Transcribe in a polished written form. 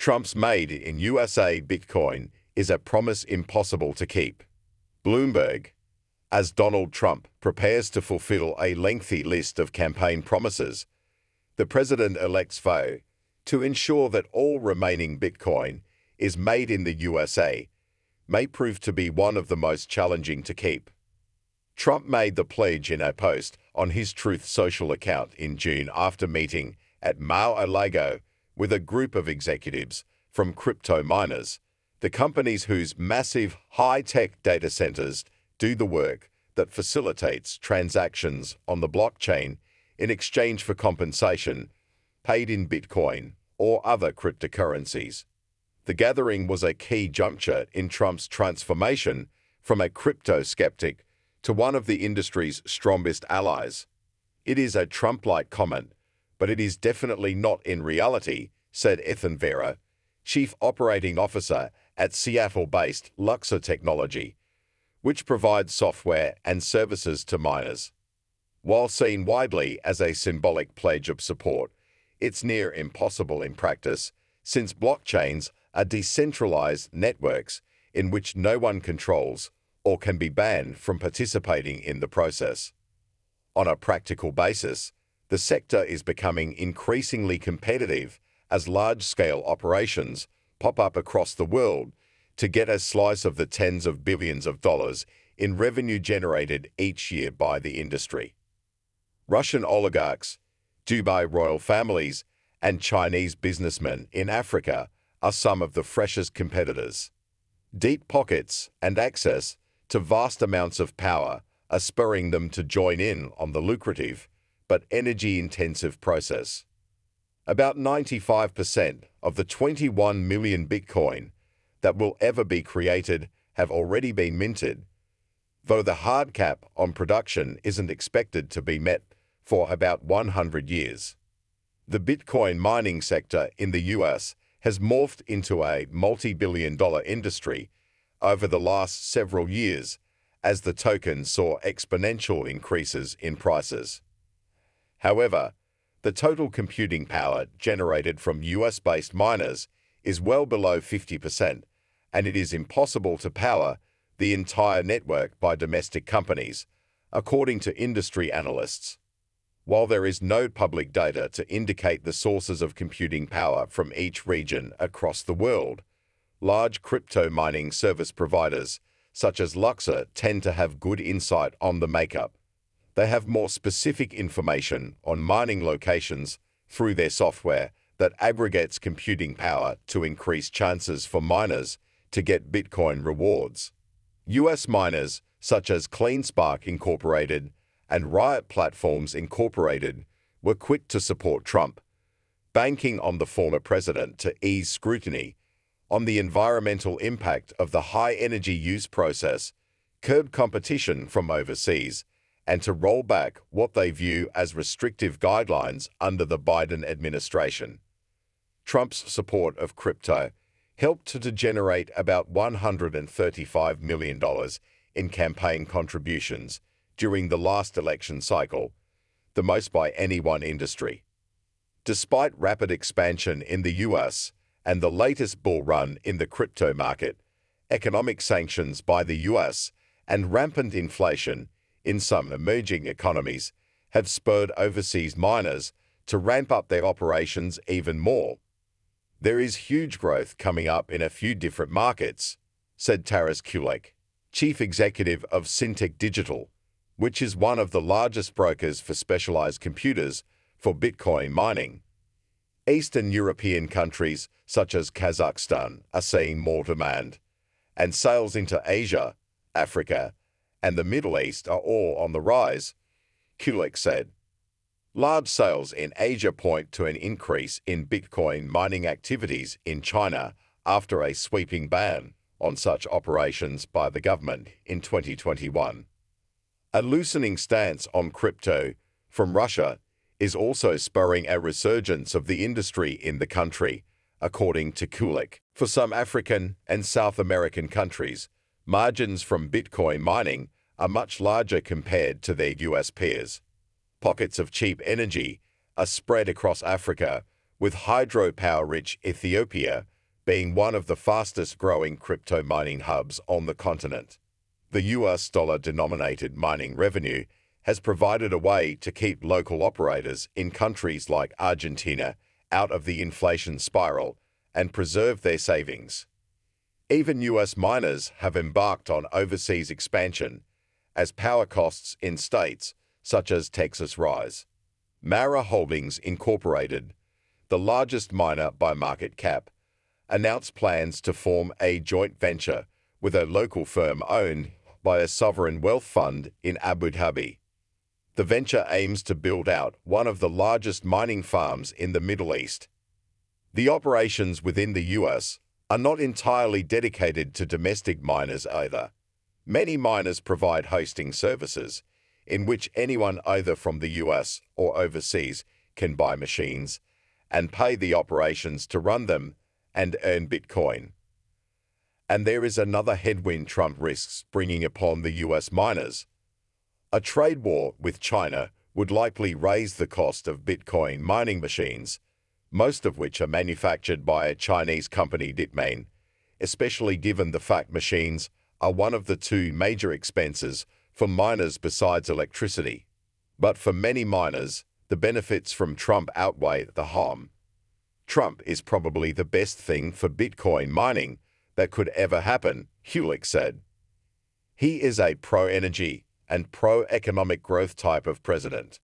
Trump's made in USA Bitcoin is a promise impossible to keep. Bloomberg. As Donald Trump prepares to fulfill a lengthy list of campaign promises, the president-elect's vow to ensure that all remaining Bitcoin is made in the USA may prove to be one of the most challenging to keep. Trump made the pledge in a post on his Truth Social account in June after meeting at Mar-A-Lago with a group of executives from crypto miners, the companies whose massive high-tech data centers do the work that facilitates transactions on the blockchain in exchange for compensation paid in Bitcoin or other cryptocurrencies. The gathering was a key juncture in Trump's transformation from a crypto skeptic to one of the industry's strongest allies. It is a Trump-like comment, but it is definitely not in reality, said Vera, Chief Operating Officer at Seattle-based Luxor Technology, which provides software and services to miners. While seen widely as a symbolic pledge of support, it's near impossible in practice, since blockchains are decentralized networks in which no one controls or can be banned from participating in the process. On a practical basis, the sector is becoming increasingly competitive as large-scale operations pop up across the world to get a slice of the tens of billions of dollars in revenue generated each year by the industry. Russian oligarchs, Dubai royal families, and Chinese businessmen in Africa are some of the freshest competitors. Deep pockets and access to vast amounts of power are spurring them to join in on the lucrative but energy-intensive process. About 95% of the 21 million Bitcoin that will ever be created have already been minted, though the hard cap on production isn't expected to be met for about 100 years. The Bitcoin mining sector in the US has morphed into a multi-billion-dollar industry over the last several years as the token saw exponential increases in prices. However, the total computing power generated from US-based miners is well below 50%, and it is impossible to power the entire network by domestic companies, according to industry analysts. While there is no public data to indicate the sources of computing power from each region across the world, large crypto mining service providers such as Luxor tend to have good insight on the makeup. They have more specific information on mining locations through their software that aggregates computing power to increase chances for miners to get Bitcoin rewards. US miners such as CleanSpark Incorporated and Riot Platforms Incorporated were quick to support Trump, banking on the former president to ease scrutiny on the environmental impact of the high energy use process, curb competition from overseas, and to roll back what they view as restrictive guidelines under the Biden administration. Trump's support of crypto helped to generate about $135 million in campaign contributions during the last election cycle, the most by any one industry. Despite rapid expansion in the US and the latest bull run in the crypto market, economic sanctions by the US and rampant inflation in some emerging economies have spurred overseas miners to ramp up their operations even more. There is huge growth coming up in a few different markets, said Taras Kulik, chief executive of Syntec Digital, which is one of the largest brokers for specialized computers for Bitcoin mining. Eastern European countries such as Kazakhstan are seeing more demand, and sales into Asia, Africa, and the Middle East are all on the rise, Kulik said. Large sales in Asia point to an increase in Bitcoin mining activities in China after a sweeping ban on such operations by the government in 2021. A loosening stance on crypto from Russia is also spurring a resurgence of the industry in the country, according to Kulik. For some African and South American countries, margins from Bitcoin mining are much larger compared to their US peers. Pockets of cheap energy are spread across Africa, with hydropower-rich Ethiopia being one of the fastest-growing crypto mining hubs on the continent. The US dollar-denominated mining revenue has provided a way to keep local operators in countries like Argentina out of the inflation spiral and preserve their savings. Even US miners have embarked on overseas expansion as power costs in states such as Texas rise. Mara Holdings Incorporated, the largest miner by market cap, announced plans to form a joint venture with a local firm owned by a sovereign wealth fund in Abu Dhabi. The venture aims to build out one of the largest mining farms in the Middle East. The operations within the US are not entirely dedicated to domestic miners either. Many miners provide hosting services, in which anyone either from the US or overseas can buy machines and pay the operations to run them and earn Bitcoin. And there is another headwind Trump risks bringing upon the US miners. A trade war with China would likely raise the cost of Bitcoin mining machines, most of which are manufactured by a Chinese company Bitmain, especially given the fact machines are one of the two major expenses for miners besides electricity. But for many miners, the benefits from Trump outweigh the harm. Trump is probably the best thing for Bitcoin mining that could ever happen, Hewlett said. He is a pro-energy and pro-economic growth type of president.